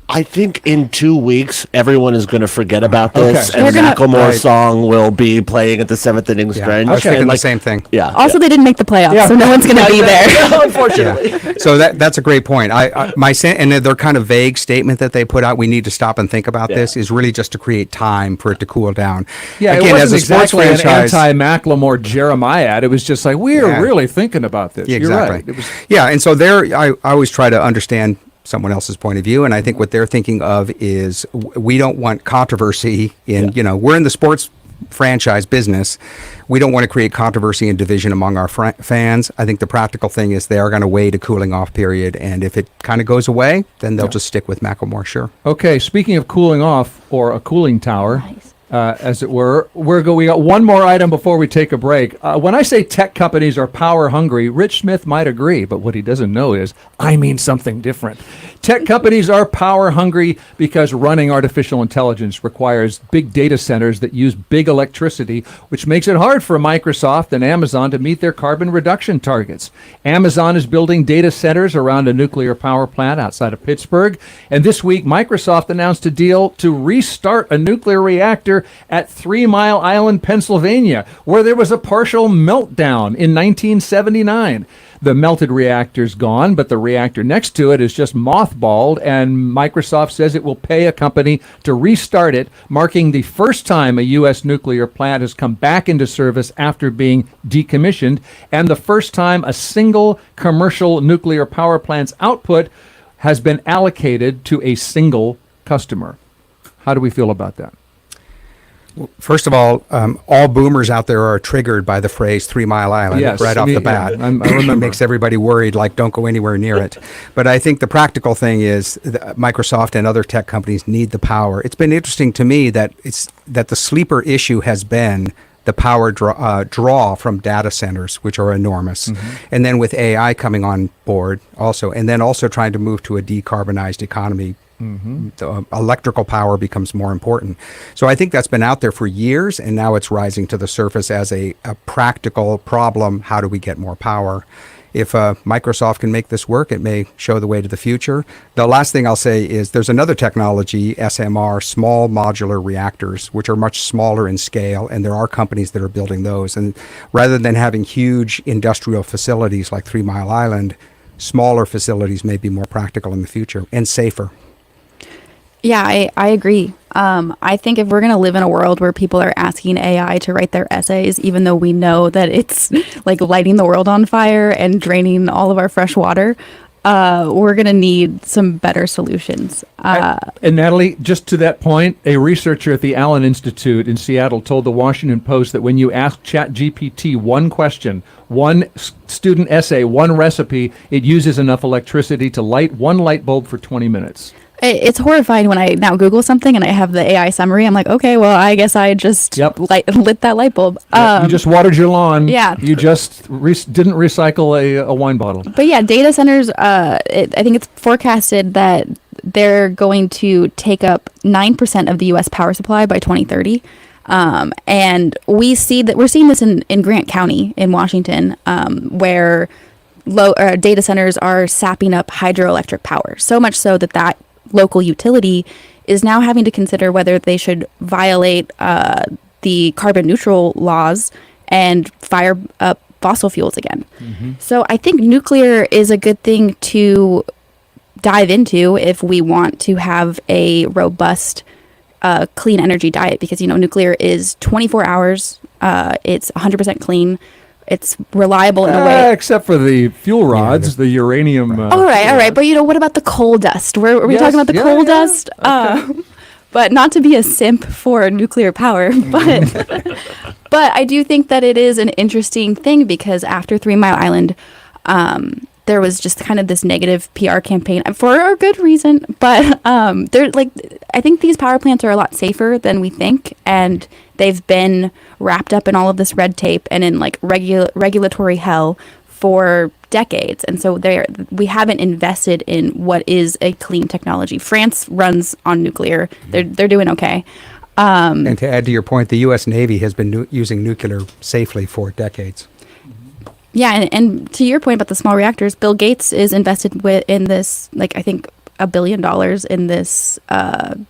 I think in 2 weeks, everyone is going to forget about this, Okay. and the Macklemore song will be playing at the seventh inning stretch. I was thinking the same thing. Yeah. Also, they didn't make the playoffs, so no one's going to be there. Unfortunately. So that's a great point. And their kind of vague statement that they put out, we need to stop and think about this, is really just to create time for it to cool down. Yeah, again, it wasn't as a sports exactly franchise, an anti-Macklemore Jeremiah ad. It was just like, we're really thinking about this. Yeah, exactly. You're right. And so I always try to understand someone else's point of view, and I think what they're thinking of is we don't want controversy in, we're in the sports franchise business. We don't want to create controversy and division among our fans. I think the practical thing is they are going to wait a cooling off period, and if it kind of goes away, then they'll just stick with Macklemore, sure. Okay, speaking of cooling off or a cooling tower, as it were. We got one more item before we take a break. When I say tech companies are power hungry, Rich Smith might agree, but what he doesn't know is I mean something different. Tech companies are power hungry because running artificial intelligence requires big data centers that use big electricity, which makes it hard for Microsoft and Amazon to meet their carbon reduction targets. Amazon is building data centers around a nuclear power plant outside of Pittsburgh, and this week Microsoft announced a deal to restart a nuclear reactor at 3 Mile Island, Pennsylvania, where there was a partial meltdown in 1979. The melted reactor's gone, but the reactor next to it is just mothballed, and Microsoft says it will pay a company to restart it, marking the first time a U.S. nuclear plant has come back into service after being decommissioned, and the first time a single commercial nuclear power plant's output has been allocated to a single customer. How do we feel about that? First of all boomers out there are triggered by the phrase 3 Mile Island right off the bat. I remember. It makes everybody worried, like, don't go anywhere near it. But I think the practical thing is Microsoft and other tech companies need the power. It's been interesting to me that the sleeper issue has been the power draw from data centers, which are enormous. And then with AI coming on board also, and then also trying to move to a decarbonized economy, the electrical power becomes more important. So I think that's been out there for years, and now it's rising to the surface as a practical problem. How do we get more power? If Microsoft can make this work, it may show the way to the future. The last thing I'll say is there's another technology, SMR, small modular reactors, which are much smaller in scale, and there are companies that are building those. And rather than having huge industrial facilities like 3 Mile Island, smaller facilities may be more practical in the future and safer. Yeah, I agree. I think if we're going to live in a world where people are asking AI to write their essays, even though we know that it's like lighting the world on fire and draining all of our fresh water, we're going to need some better solutions. And Natalie, just to that point, a researcher at the Allen Institute in Seattle told the Washington Post that when you ask ChatGPT one question, one student essay, one recipe, it uses enough electricity to light one light bulb for 20 minutes. It's horrifying when I now Google something and I have the AI summary. I'm like, okay, well, I guess I just lit that light bulb. You just watered your lawn. Yeah. You just didn't recycle a wine bottle. But yeah, data centers, I think it's forecasted that they're going to take up 9% of the U.S. power supply by 2030. And we're seeing this in Grant County in Washington, where data centers are sapping up hydroelectric power, so much so that local utility is now having to consider whether they should violate the carbon neutral laws and fire up fossil fuels again. So I think nuclear is a good thing to dive into if we want to have a robust clean energy diet, because nuclear is 24 hours, it's 100% clean. It's reliable in a way. Except for the fuel rods, the uranium. All right. But what about the coal dust? Were we talking about the coal dust? Okay. But not to be a simp for nuclear power, but I do think that it is an interesting thing, because after 3 Mile Island, there was just kind of this negative PR campaign for a good reason. But I think these power plants are a lot safer than we think, and they've been wrapped up in all of this red tape and in regulatory hell for decades. And so we haven't invested in what is a clean technology. France runs on nuclear. They're doing okay. And to add to your point, the U.S. Navy has been using nuclear safely for decades. Yeah, and to your point about the small reactors, Bill Gates is invested in this, I think $1 billion in this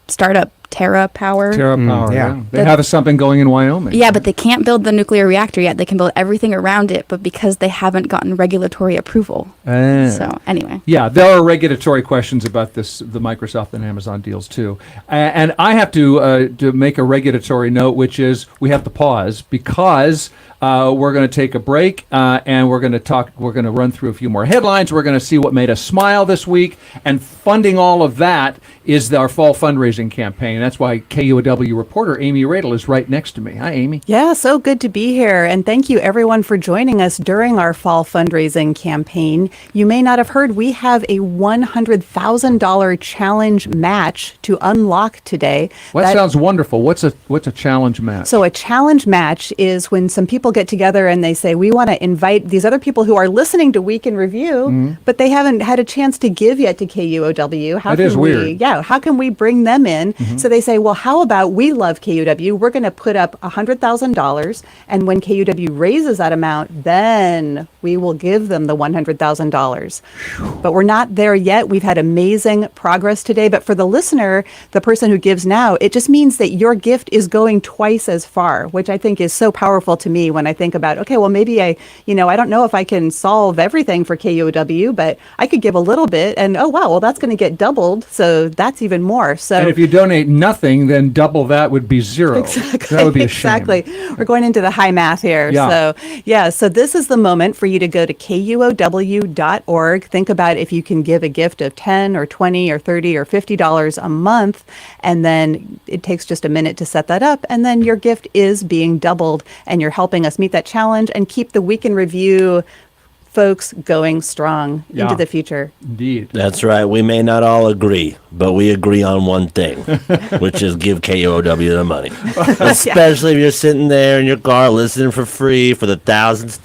startup TerraPower. TerraPower, yeah. They have something going in Wyoming. Yeah, but they can't build the nuclear reactor yet. They can build everything around it, but because they haven't gotten regulatory approval. So anyway. Yeah, there are regulatory questions about the Microsoft and Amazon deals too. And I have to make a regulatory note, which is we have to pause because we're going to take a break and we're going to run through a few more headlines. We're going to see what made us smile this week, and funding all of that is our fall fundraising campaign. That's why KUOW reporter Amy Radel is right next to me. Hi, Amy. Yeah, so good to be here. And thank you everyone for joining us during our fall fundraising campaign. You may not have heard, we have a $100,000 challenge match to unlock today. Well, that sounds wonderful. What's a challenge match? So a challenge match is when some people get together and they say, we want to invite these other people who are listening to Week in Review, but they haven't had a chance to give yet to KUOW. That is weird. How can we bring them in? So they say, well, how about we love KUOW? We're going to put up $100,000. And when KUOW raises that amount, then we will give them the $100,000. But we're not there yet. We've had amazing progress today. But for the listener, the person who gives now, it just means that your gift is going twice as far, which I think is so powerful to me when I think about, okay, well, maybe I don't know if I can solve everything for KUOW, but I could give a little bit and, oh, wow, well, that's going to get doubled. So that's even more. So, and if you donate nothing, then double that would be zero. Exactly. That would be a shame. Exactly. We're going into the high math here. Yeah. So this is the moment for you to go to KUOW.org. Think about if you can give a gift of $10 or $20 or $30 or $50 a month, and then it takes just a minute to set that up, and then your gift is being doubled, and you're helping us meet that challenge and keep the Week in Review folks going strong into the future. Indeed. That's right. We may not all agree, but we agree on one thing, which is give KUOW the money. Especially if you're sitting there in your car listening for free for the thousandth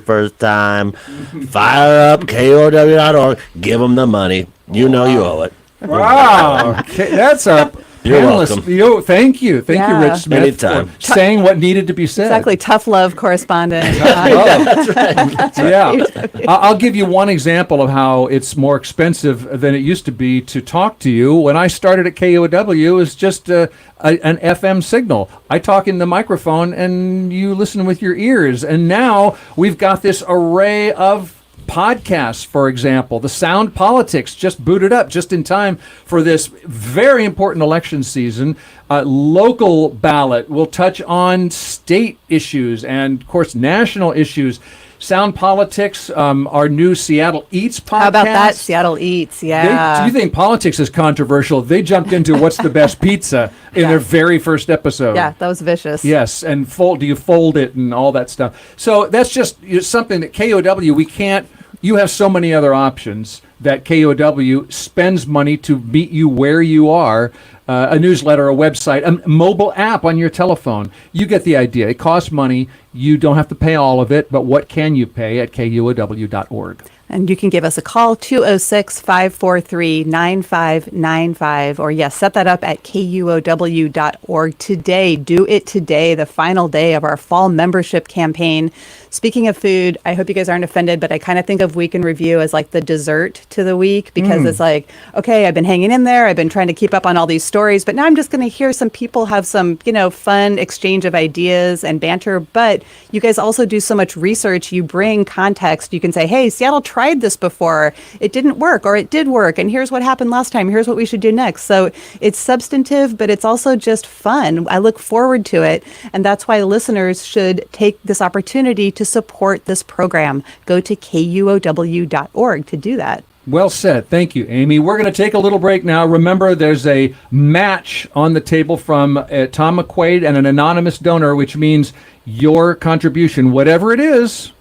first time. Fire up KUOW.org. Give them the money. You know you owe it. Wow. Okay, that's up. You're Panelists, welcome. Thank you, Rich Smith, Anytime. for saying what needed to be said. Exactly. Tough love correspondent. That's right. Yeah. I'll give you one example of how it's more expensive than it used to be to talk to you. When I started at KUOW, it was just an FM signal. I talk in the microphone and you listen with your ears. And now we've got this array of podcasts, for example. The Sound Politics just booted up just in time for this very important election season. Local ballot will touch on state issues and, of course, national issues. Sound Politics, our new Seattle Eats podcast. How about that, Seattle Eats? Yeah. Do you think politics is controversial? They jumped into what's the best pizza in their very first episode. Yeah, that was vicious. Yes, and do you fold it and all that stuff. So that's just something that KUOW, we can't. You have so many other options that KUOW spends money to meet you where you are. A newsletter, a website, a mobile app on your telephone. You get the idea. It costs money. You don't have to pay all of it, but what can you pay at KUOW.org? And you can give us a call, 206-543-9595, or set that up at KUOW.org today. Do it today, the final day of our fall membership campaign. Speaking of food, I hope you guys aren't offended, but I kind of think of Week in Review as like the dessert to the week, because it's like, okay, I've been hanging in there. I've been trying to keep up on all these stories, but now I'm just going to hear some people have some, fun exchange of ideas and banter. But you guys also do so much research. You bring context. You can say, hey, Seattle tried this before. It didn't work, or it did work. And here's what happened last time. Here's what we should do next. So it's substantive, but it's also just fun. I look forward to it. And that's why listeners should take this opportunity to support this program. Go to KUOW.org to do that. Well said. Thank you, Amy. We're going to take a little break now. Remember, there's a match on the table from Tom McQuaid and an anonymous donor, which means your contribution, whatever it is,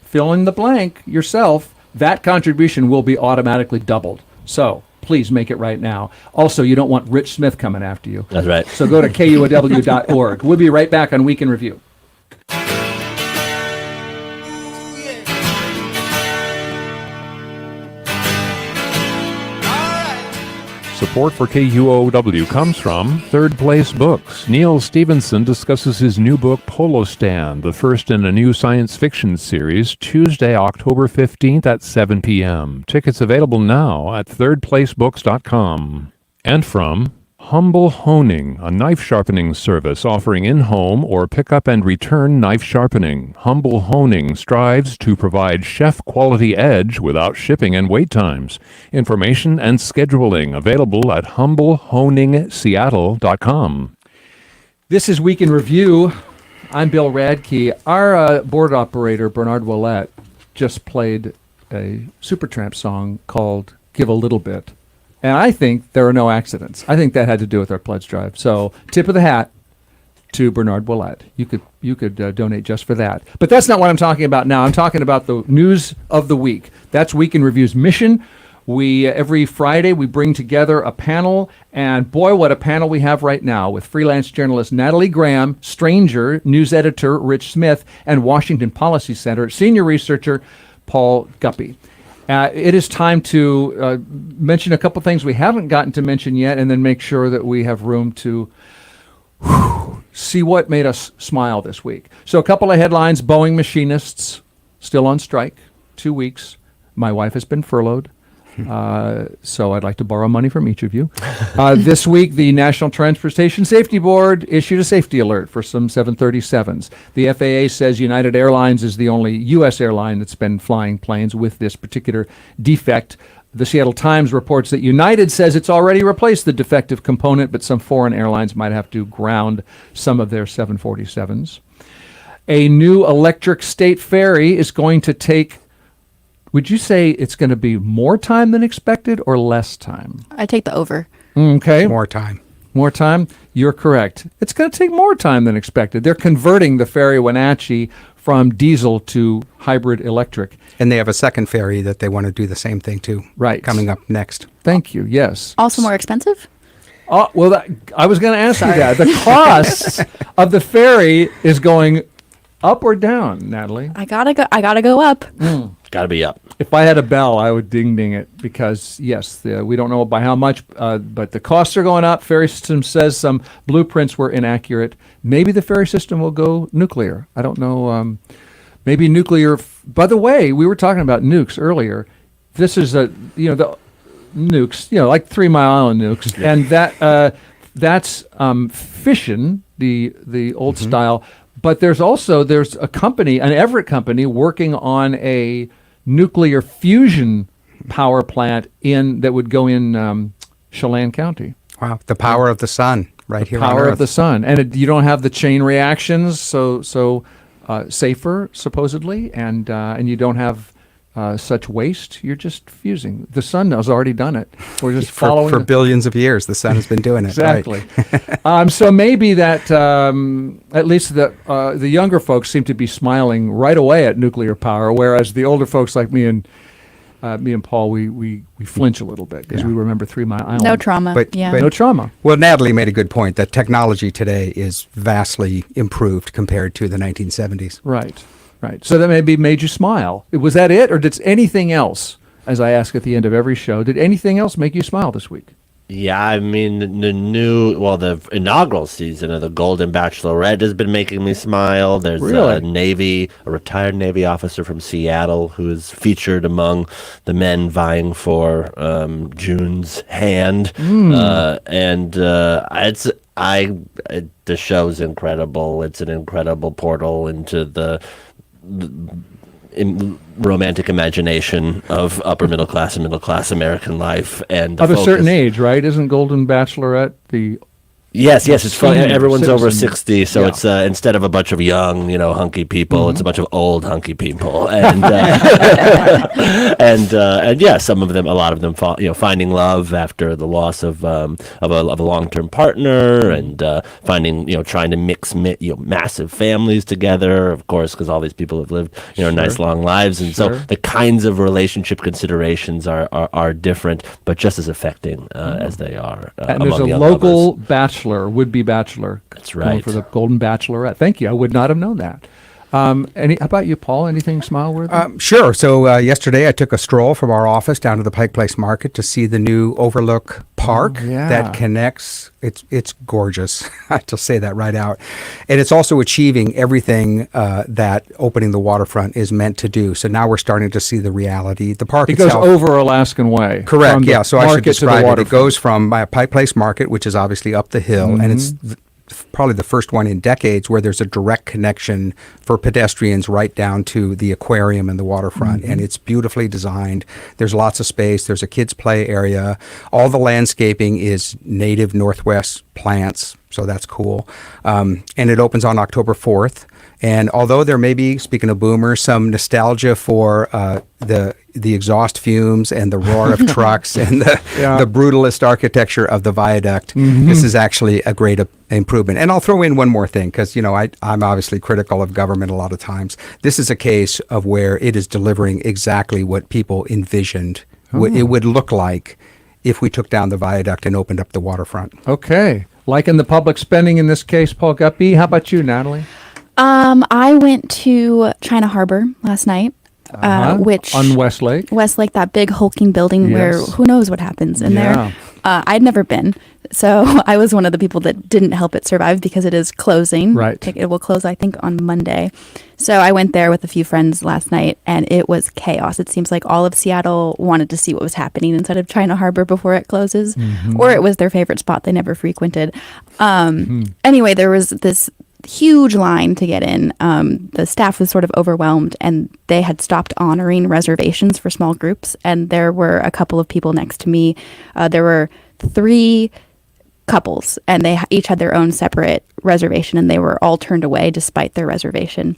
fill in the blank yourself, that contribution will be automatically doubled. So please make it right now. Also, you don't want Rich Smith coming after you. That's right. So go to KUOW.org. We'll be right back on Week in Review. Support for KUOW comes from Third Place Books. Neil Stevenson discusses his new book, Polo Stand, the first in a new science fiction series, Tuesday, October 15th at 7 p.m. Tickets available now at thirdplacebooks.com. And from Humble Honing, a knife sharpening service offering in-home or pick-up and return knife sharpening. Humble Honing strives to provide chef-quality edge without shipping and wait times. Information and scheduling available at humblehoningseattle.com. This is Week in Review. I'm Bill Radke. Our board operator, Bernard Willett, just played a Supertramp song called Give a Little Bit. And I think there are no accidents. I think that had to do with our pledge drive. So tip of the hat to Bernard Willett. You could donate just for that. But that's not what I'm talking about now. I'm talking about the news of the week. That's Week in Review's mission. We every Friday we bring together a panel, and boy, what a panel we have right now with freelance journalist Natalie Graham, Stranger news editor Rich Smith, and Washington Policy Center senior researcher Paul Guppy. It is time to mention a couple things we haven't gotten to mention yet, and then make sure that we have room to see what made us smile this week. So a couple of headlines: Boeing machinists still on strike, 2 weeks. My wife has been furloughed. So I'd like to borrow money from each of you. This week, the National Transportation Safety Board issued a safety alert for some 737s. The FAA says United Airlines is the only U.S. airline that's been flying planes with this particular defect. The Seattle Times reports that United says it's already replaced the defective component, but some foreign airlines might have to ground some of their 747s. A new electric state ferry is going to take, would you say it's going to be more time than expected or less time? I take the over. Okay. More time. More time? You're correct. It's going to take more time than expected. They're converting the ferry Wenatchee from diesel to hybrid electric. And they have a second ferry that they want to do the same thing too. Right. Coming up next. Thank you. Yes. Also more expensive? Oh, well, I was going to ask you that. The cost of the ferry is going up or down, Natalie? I gotta go up. Got to be up. If I had a bell, I would ding it because, yes, we don't know by how much, but the costs are going up. Ferry system says some blueprints were inaccurate. Maybe the ferry system will go nuclear. I don't know. Maybe nuclear. By the way, we were talking about nukes earlier. This is the nukes, like 3 Mile Island nukes, and that's fission, the old style. But there's a company, an Everett company, working on a nuclear fusion power plant that would go in Chelan County. Wow, the power of the sun right here on Power Earth. of the sun, and you don't have the chain reactions, so safer supposedly, and you don't have such waste. You're just fusing. The sun has already done it. We're just following for billions of years. The sun has been doing it. Exactly. Right. So maybe that at least the younger folks seem to be smiling right away at nuclear power, whereas the older folks like me and Paul, we flinch a little bit because we remember 3 Mile Island. No trauma. But no trauma. Well, Natalie made a good point that technology today is vastly improved compared to the 1970s. Right. So that maybe made you smile. Was that it, or did anything else? As I ask at the end of every show, did anything else make you smile this week? Yeah, I mean, the inaugural season of The Golden Bachelorette has been making me smile. There's a retired Navy officer from Seattle who is featured among the men vying for June's hand. The show's incredible. It's an incredible portal into the romantic imagination of upper middle class and middle class American life, and of a certain age, right? Isn't Golden Bachelorette the Yes, it's fun. Everyone's over 60, so Yeah. it's instead of a bunch of young, hunky people, it's a bunch of old hunky people, and some of them, a lot of them, finding love after the loss of a long-term partner, and finding, trying to mix massive families together, of course, because all these people have lived, nice long lives, and so the kinds of relationship considerations are different, but just as affecting as they are. And there's a young local lovers. would-be bachelor. That's going right. For the Golden Bachelorette. Thank you. I would not have known that. How about you, Paul? Anything smile-worthy? Sure. So yesterday I took a stroll from our office down to the Pike Place Market to see the new Overlook Park that connects. It's gorgeous. I have to say that right out. And it's also achieving everything that opening the waterfront is meant to do. So now we're starting to see the reality. The park It itself goes over Alaskan Way. Correct. Yeah. So I should describe it. It waterfront. goes from Pike Place Market, which is obviously up the hill, and it's probably the first one in decades where there's a direct connection for pedestrians right down to the aquarium and the waterfront. And it's beautifully designed. There's lots of space. There's a kids' play area. All the landscaping is native Northwest plants, so that's cool. And it opens on October 4th. And although there may be, speaking of boomers, some nostalgia for the the exhaust fumes and the roar of trucks and the Yeah. brutalist architecture of the viaduct. This is actually a great improvement. And I'll throw in one more thing because, I'm obviously critical of government a lot of times. This is a case of where it is delivering exactly what people envisioned it would look like if we took down the viaduct and opened up the waterfront. Okay. Like in the public spending in this case, Paul Guppy. How about you, Natalie? I went to China Harbor last night, which on Westlake. Westlake, that big hulking building where Yes. who knows what happens in Yeah. there. I'd never been, so I was one of the people that didn't help it survive because it is closing. Right. It will close, I think, on Monday. So I went there with a few friends last night, and it was chaos. It seems like all of Seattle wanted to see what was happening inside of China Harbor before it closes, or it was their favorite spot they never frequented. Anyway, there was this huge line to get in. The staff was sort of overwhelmed, and they had stopped honoring reservations for small groups. And there were a couple of people next to me. There were 3 couples, and they each had their own separate reservation, and they were all turned away despite their reservation.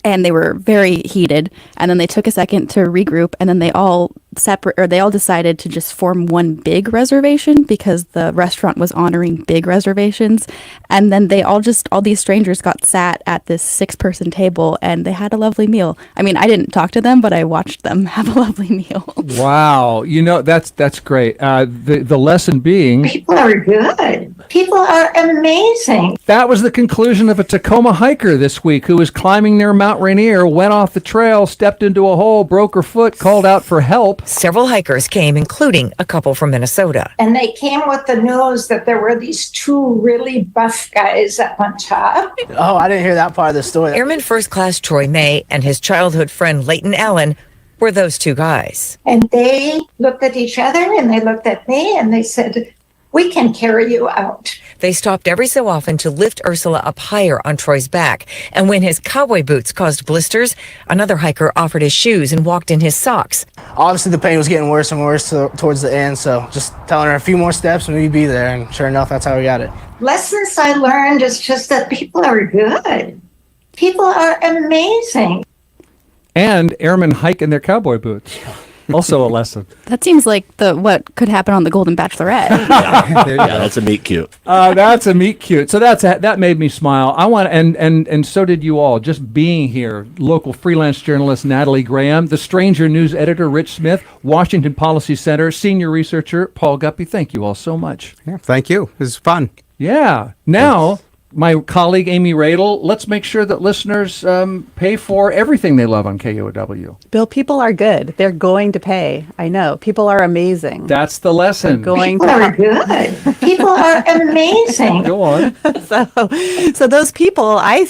And they were very heated. And then they took a second to regroup, and then they all decided to just form one big reservation because the restaurant was honoring big reservations. And then all these strangers got sat at this 6-person table, and they had a lovely meal. I mean, I didn't talk to them, but I watched them have a lovely meal. Wow. That's great. The lesson being, People are good. People are amazing. that was the conclusion of a Tacoma hiker this week who was climbing near Mount Rainier, went off the trail, stepped into a hole, broke her foot, called out for help. Several hikers came, including a couple from Minnesota. And they came with the news that there were these 2 really buff guys up on top. Oh, I didn't hear that part of the story. Airman First Class Troy May and his childhood friend Leighton Allen were those 2 guys. And they looked at each other and they looked at me and they said, "We can carry you out." They stopped every so often to lift Ursula up higher on Troy's back. And when his cowboy boots caused blisters, another hiker offered his shoes and walked in his socks. Obviously, the pain was getting worse and worse towards the end, so just telling her a few more steps and we'd be there. And sure enough, that's how we got it. Lessons I learned is just that people are good. People are amazing. And airmen hike in their cowboy boots. Also a lesson. That seems like what could happen on The Golden Bachelorette. Yeah, that's a meet cute. That's a meet cute. So that made me smile. I want and so did you all. Just being here, local freelance journalist Natalie Graham, the Stranger News editor Rich Smith, Washington Policy Center senior researcher Paul Guppy. Thank you all so much. Yeah, thank you. It was fun. Yeah. Now, my colleague Amy Radel, let's make sure that listeners pay for everything they love on KUOW. Bill, people are good. They're going to pay. I know. People are amazing. That's the lesson. People are good. People are amazing. Go on. So those people, I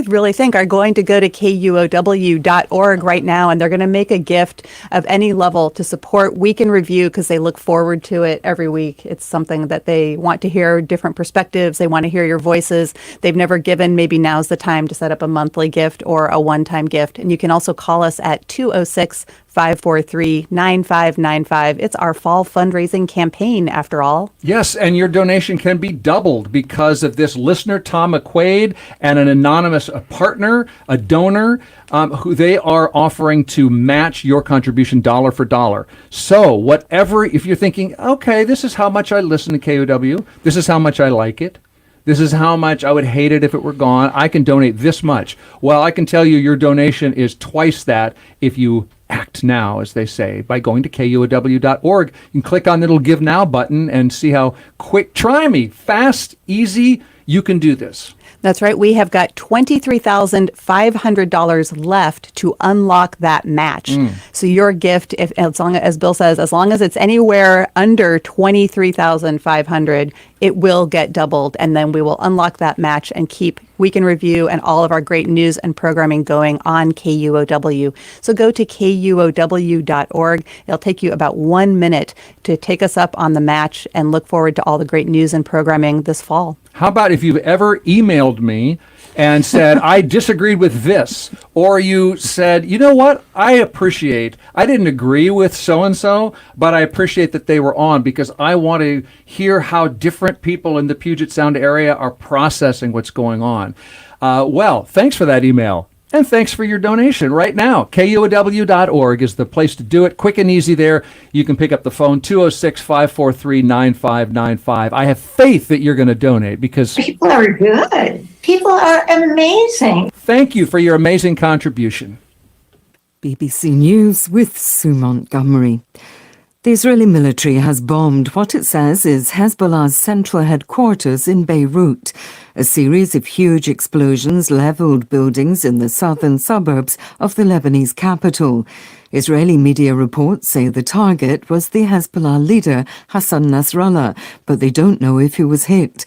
really think are going to go to KUOW.org right now, and they're going to make a gift of any level to support Week in Review because they look forward to it every week. It's something that they want to hear different perspectives. They want to hear your voices. They've never given. Maybe now's the time to set up a monthly gift or a one-time gift. And you can also call us at 206-543-9595. It's our fall fundraising campaign, after all. Yes, and your donation can be doubled because of this listener, Tom McQuaid, and an anonymous partner, a donor, who they are offering to match your contribution dollar for dollar. So whatever, if you're thinking, okay, this is how much I listen to KUOW, this is how much I like it, this is how much I would hate it if it were gone, I can donate this much. Well, I can tell you your donation is twice that if you act now, as they say, by going to KUOW.org. You can click on the little Give Now button and see how quick, try me, fast, easy, you can do this. That's right. We have got $23,500 left to unlock that match. So your gift, as long as Bill says, as long as it's anywhere under $23,500, it will get doubled, and then we will unlock that match and keep Week in Review and all of our great news and programming going on KUOW. So go to KUOW.org. It'll take you about 1 minute to take us up on the match and look forward to all the great news and programming this fall. How about if you've ever emailed me and said, I disagreed with this, or you said, you know what, I didn't agree with so-and-so, but I appreciate that they were on because I want to hear how different people in the Puget Sound area are processing what's going on. Well, thanks for that email. And thanks for your donation right now. KUOW.org is the place to do it. Quick and easy there. You can pick up the phone, 206-543-9595. I have faith that you're going to donate because People are good. People are amazing. thank you for your amazing contribution. BBC News with Sue Montgomery. The Israeli military has bombed what it says is Hezbollah's central headquarters in Beirut. A series of huge explosions leveled buildings in the southern suburbs of the Lebanese capital. Israeli media reports say the target was the Hezbollah leader Hassan Nasrallah, but they don't know if he was hit.